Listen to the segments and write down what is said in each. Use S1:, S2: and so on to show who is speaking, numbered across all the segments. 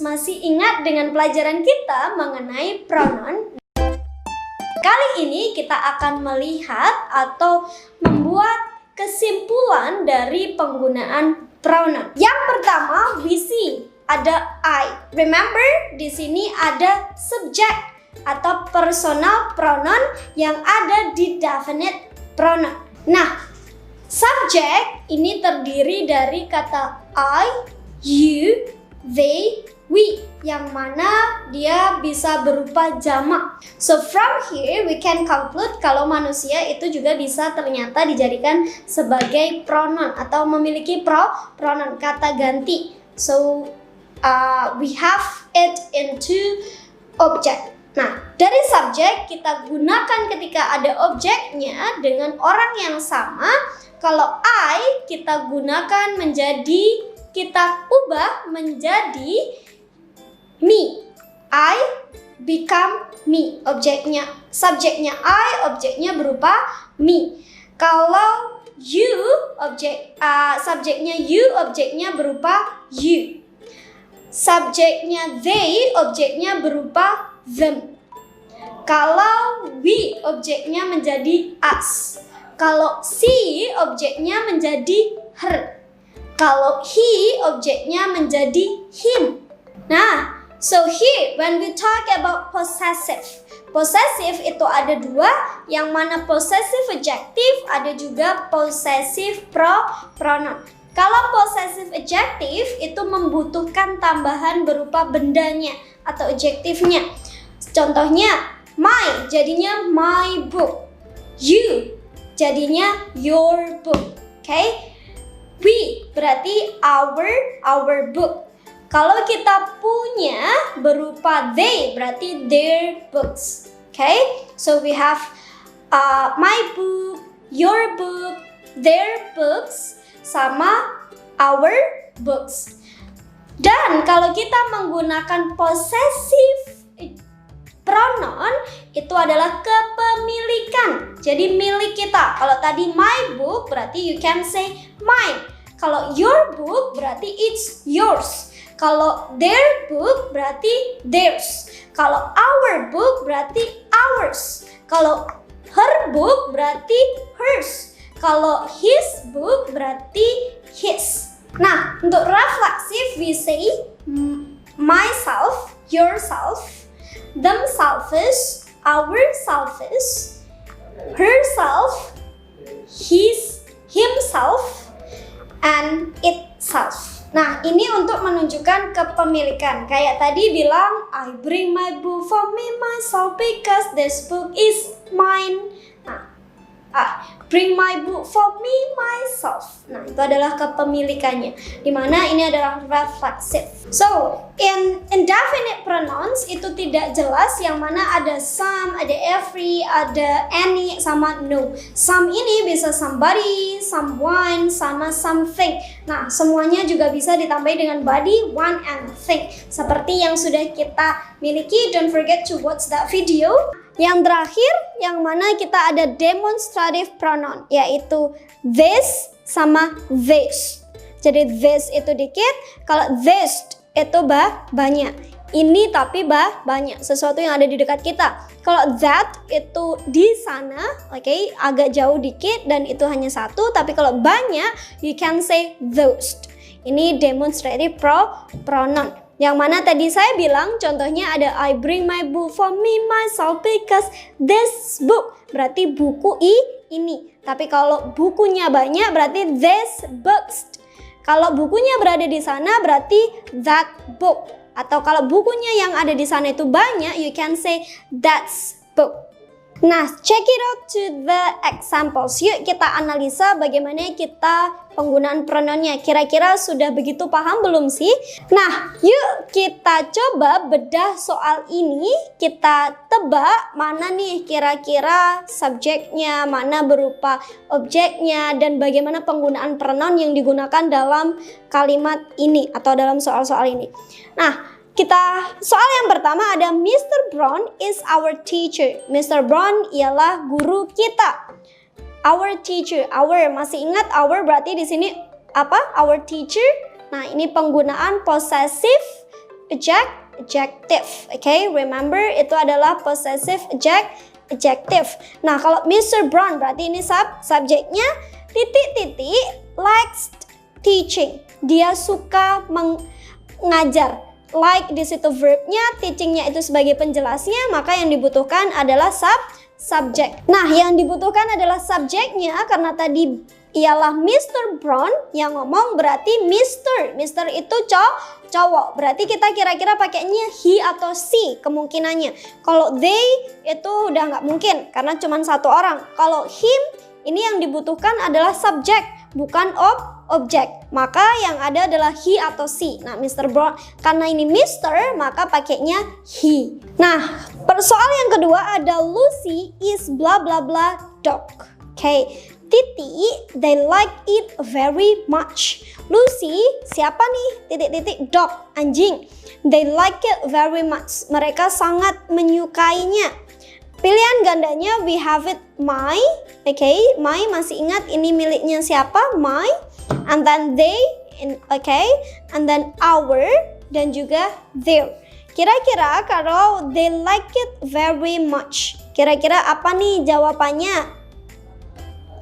S1: masih ingat dengan pelajaran kita mengenai pronoun? Kali ini kita akan melihat atau membuat kesimpulan dari penggunaan pronoun. Yang pertama, we see ada I. Remember, di sini ada subject atau personal pronoun yang ada di definite pronoun. Nah, subject ini terdiri dari kata I, you, they, we, yang mana dia bisa berupa jamak. So from here we can conclude kalau manusia itu juga bisa ternyata dijadikan sebagai pronoun atau memiliki pronoun, kata ganti. So we have it into object. Nah, dari subjek kita gunakan ketika ada objeknya dengan orang yang sama. Kalau I kita gunakan kita ubah menjadi me. I become me. Subjeknya I, objeknya berupa me. Kalau you, subjeknya you, objeknya berupa you. Subjeknya they, objeknya berupa them. Kalau we, objeknya menjadi us. Kalau she, objeknya menjadi her. Kalau he, objeknya menjadi him. Nah, so here when we talk about possessive itu ada dua, yang mana possessive adjective, ada juga possessive pronoun. Kalau possessive adjective itu membutuhkan tambahan berupa bendanya atau adjektifnya. Contohnya, my jadinya my book, you jadinya your book, okay? We berarti our book. Kalau kita punya berupa they berarti their books, okay? So we have my book, your book, their books, sama our books. Dan kalau kita menggunakan possessive pronoun, itu adalah kepemilikan. Jadi milik kita. Kalau tadi my book berarti you can say mine. Kalau your book berarti it's yours. Kalau their book berarti theirs. Kalau our book berarti ours. Kalau her book berarti hers. Kalau his book berarti his. Nah, untuk refleksif we say myself, yourself, themselves, ourselves, herself, himself, and itself. Nah, ini untuk menunjukkan kepemilikan. Kayak tadi bilang, I bring my book for me myself because this book is mine. Nah, bring my book for me myself. Nah, itu adalah kepemilikannya. Dimana ini adalah reflexive. So, in indefinite pronouns itu tidak jelas yang mana ada some, ada every, ada any, sama no. Some ini bisa somebody, someone, sama something. Nah, semuanya juga bisa ditambahi dengan body, one, and thing. Seperti yang sudah kita miliki. Don't forget to watch that video. Yang terakhir, yang mana kita ada demonstrative pronoun, yaitu this sama this. Jadi this itu dikit, kalau this itu banyak. Ini tapi banyak, sesuatu yang ada di dekat kita. Kalau that itu di sana, okay, agak jauh dikit dan itu hanya satu, tapi kalau banyak, you can say those. Ini demonstrative pronoun. Yang mana tadi saya bilang contohnya ada I bring my book for me myself because this book. Berarti buku ini. Tapi kalau bukunya banyak berarti this books. Kalau bukunya berada di sana berarti that book. Atau kalau bukunya yang ada di sana itu banyak, you can say that's book. Nah, check it out to the examples. Yuk kita analisa bagaimana kita penggunaan pronounnya. Kira-kira sudah begitu paham belum sih? Nah, yuk kita coba bedah soal ini. Kita tebak mana nih kira-kira subjeknya, mana berupa objeknya, dan bagaimana penggunaan pronoun yang digunakan dalam kalimat ini atau dalam soal-soal ini. Nah, soal yang pertama ada Mr. Brown is our teacher. Mr. Brown ialah guru kita. Our teacher, our, masih ingat our berarti di sini apa? Our teacher. Nah, ini penggunaan possessive adjective. Okay, remember itu adalah possessive adjective. Nah, kalau Mr. Brown berarti ini subjeknya titik-titik likes teaching. Dia suka mengajar. Like di situ verbnya, teachingnya itu sebagai penjelasnya, maka yang dibutuhkan adalah subjek. Nah, yang dibutuhkan adalah subjeknya karena tadi ialah Mr. Brown yang ngomong, berarti Mr. Mr itu cowok. Berarti kita kira-kira pakainya he atau she kemungkinannya. Kalau they itu udah nggak mungkin karena cuma satu orang. Kalau him ini yang dibutuhkan adalah subjek, bukan objek. Maka yang ada adalah he atau she. Nah, Mr. Brown karena ini Mr, maka pakainya he. Nah, persoalan yang kedua ada Lucy is blah blah blah dog. Okay. Titi, they like it very much. Lucy, siapa nih? Titik-titik dog, anjing. They like it very much. Mereka sangat menyukainya. Pilihan gandanya we have it my. Okay, my masih ingat ini miliknya siapa? My. And then they, okay. And then our dan juga their. Kira-kira kalau they like it very much, kira-kira apa nih jawabannya?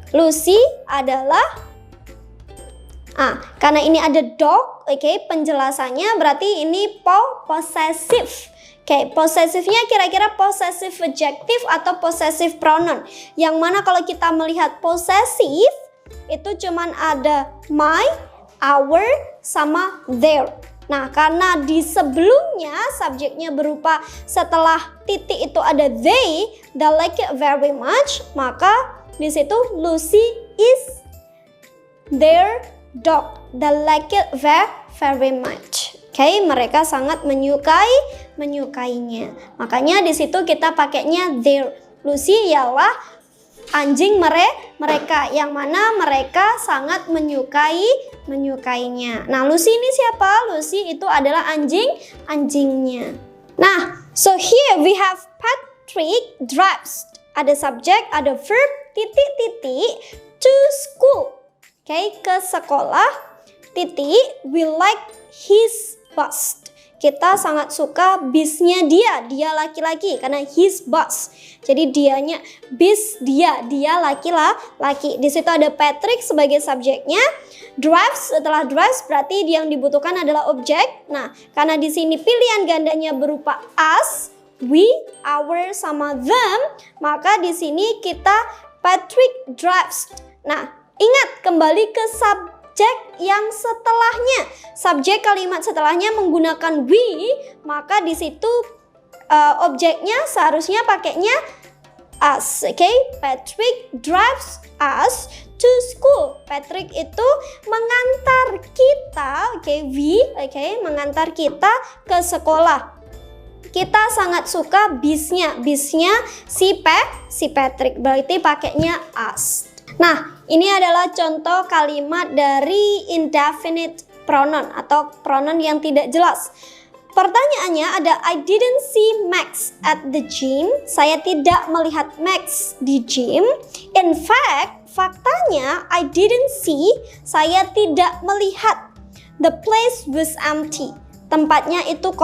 S1: Lucy adalah karena ini ada dog, okay, penjelasannya berarti ini possessive. Okay, possessive-nya kira-kira possessive adjective atau possessive pronoun. Yang mana kalau kita melihat possessive itu cuman ada my, our, sama their. Nah, karena di sebelumnya subjeknya berupa setelah titik itu ada they like it very much, maka di situ Lucy is their dog. They like it very much. Okay, mereka sangat menyukainya. Makanya di situ kita pakainya their. Lucy ialah anjing mereka yang mana mereka sangat menyukainya. Nah, Lucy ini siapa? Lucy itu adalah anjingnya. Nah, so here we have Patrick drives. Ada subjek, ada verb, titik-titik, to school. Okay, ke sekolah, titik, we like his bus. Kita sangat suka bisnya dia laki-laki karena his bus. Jadi dianya, bis dia laki-laki. Di situ ada Patrick sebagai subjeknya. Drives, setelah drives berarti yang dibutuhkan adalah objek. Nah, karena di sini pilihan gandanya berupa us, we, our, sama them, maka di sini kita Patrick drives. Nah, ingat kembali ke subjek yang setelahnya. Subjek kalimat setelahnya menggunakan we, maka di situ objeknya seharusnya pakainya us. Okay, Patrick drives us to school. Patrick itu mengantar kita, okay, we, okay, mengantar kita ke sekolah. Kita sangat suka bisnya si Patrick, berarti pakainya us. Nah, ini adalah contoh kalimat dari indefinite pronoun atau pronoun yang tidak jelas. Pertanyaannya ada I didn't see Max at the gym. Saya tidak melihat Max di gym. In fact, faktanya I didn't see, saya tidak melihat. The place was empty. Tempatnya itu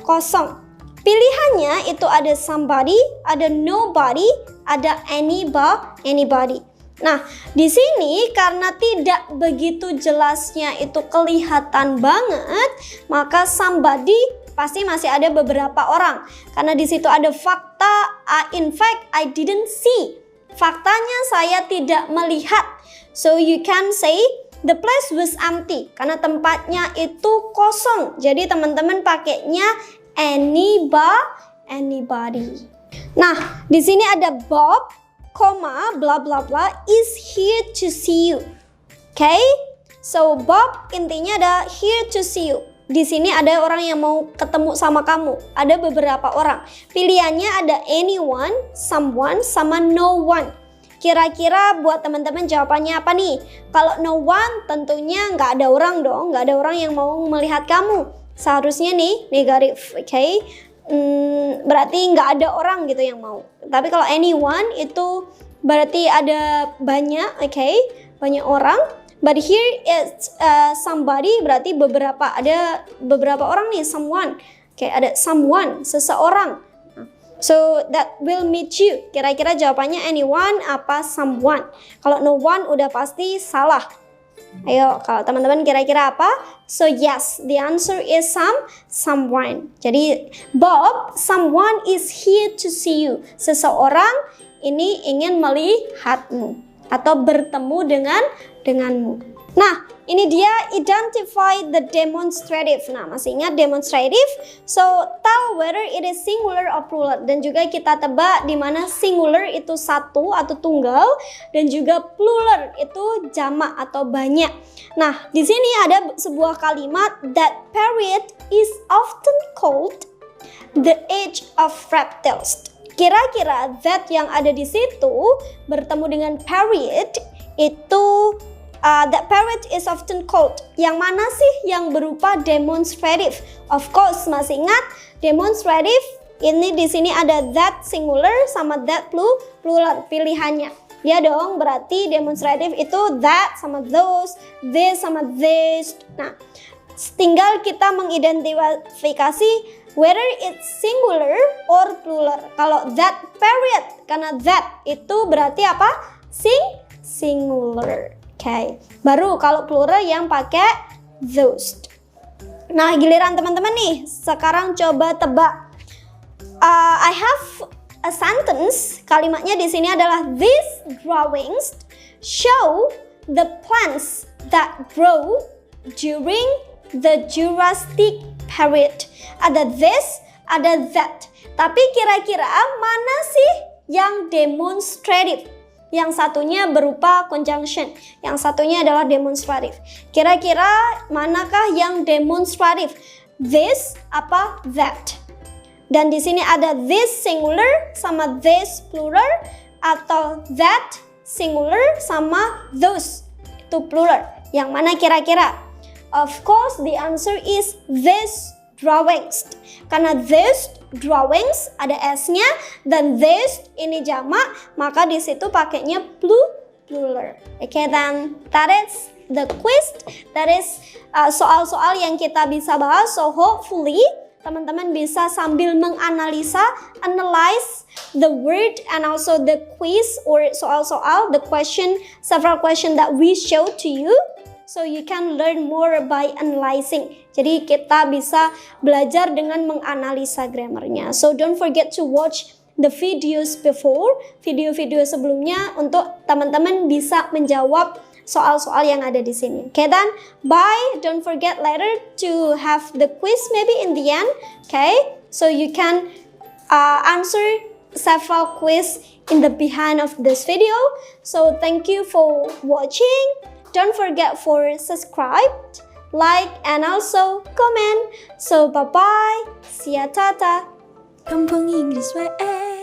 S1: kosong. Pilihannya itu ada somebody, ada nobody, ada anybody. Nah, di sini karena tidak begitu jelasnya itu kelihatan banget, maka somebody pasti masih ada beberapa orang. Karena di situ ada fakta, in fact I didn't see. Faktanya saya tidak melihat. So you can say the place was empty karena tempatnya itu kosong. Jadi teman-teman pakainya anybody. Nah, di sini ada Bob, blah blah blah is here to see you. Okay? So Bob intinya ada here to see you. Di sini ada orang yang mau ketemu sama kamu. Ada beberapa orang. Pilihannya ada anyone, someone, sama no one. Kira-kira buat teman-teman jawabannya apa nih? Kalau no one tentunya nggak ada orang dong. Nggak ada orang yang mau melihat kamu. Seharusnya nih negatif, okay? Berarti nggak ada orang gitu yang mau. Tapi kalau anyone itu berarti ada banyak, okay? Banyak orang. But here it's somebody berarti ada beberapa orang nih, someone. Oke, ada someone, seseorang. So that will meet you. Kira-kira jawabannya anyone apa someone? Kalau no one udah pasti salah. Ayo, kalau teman-teman kira-kira apa? So yes, the answer is someone. Jadi Bob, someone is here to see you. Seseorang ini ingin melihatmu atau bertemu denganmu. Nah, ini dia identify the demonstrative. Nah, masih ingat demonstrative? So, tell whether it is singular or plural. Dan juga kita tebak di mana singular itu satu atau tunggal dan juga plural itu jamak atau banyak. Nah, di sini ada sebuah kalimat that period is often called the age of reptiles. Kira-kira that yang ada di situ bertemu dengan period itu that period is often called. Yang mana sih yang berupa demonstrative? Of course, masih ingat demonstrative ini di sini ada that singular sama that plural pilihannya. Ya dong, berarti demonstrative itu that sama those, this sama this. Nah, tinggal kita mengidentifikasi whether it's singular or plural. Kalau that period, karena that itu berarti apa? Singular. Okay. Baru kalau plural yang pakai those. Nah, giliran teman-teman nih. Sekarang coba tebak. I have a sentence. Kalimatnya di sini adalah these drawings show the plants that grow during the Jurassic period. Ada this, ada that. Tapi kira-kira mana sih yang demonstrative? Yang satunya berupa conjunction, yang satunya adalah demonstrative. Kira-kira manakah yang demonstrative? This apa that? Dan di sini ada this singular sama this plural atau that singular sama those itu plural. Yang mana kira-kira? Of course, the answer is this drawings. Karena this drawings ada s-nya dan this ini jamak, maka di situ pakainya plural. Okay, then that is the quiz. That is soal-soal yang kita bisa bahas. So hopefully teman-teman bisa sambil menganalisa, analyze the word and also the quiz or soal-soal, the question, several question that we show to you. So you can learn more by analyzing. Jadi kita bisa belajar dengan menganalisa grammarnya. So don't forget to watch the videos before, video-video sebelumnya untuk teman-teman bisa menjawab soal-soal yang ada di sini. Okay, then bye. Don't forget later to have the quiz maybe in the end. Okay, so you can answer several quiz in the behind of this video. So thank you for watching. Don't forget for subscribe, like, and also comment. So bye-bye. See ya, tata.
S2: Kampung Inggris WE.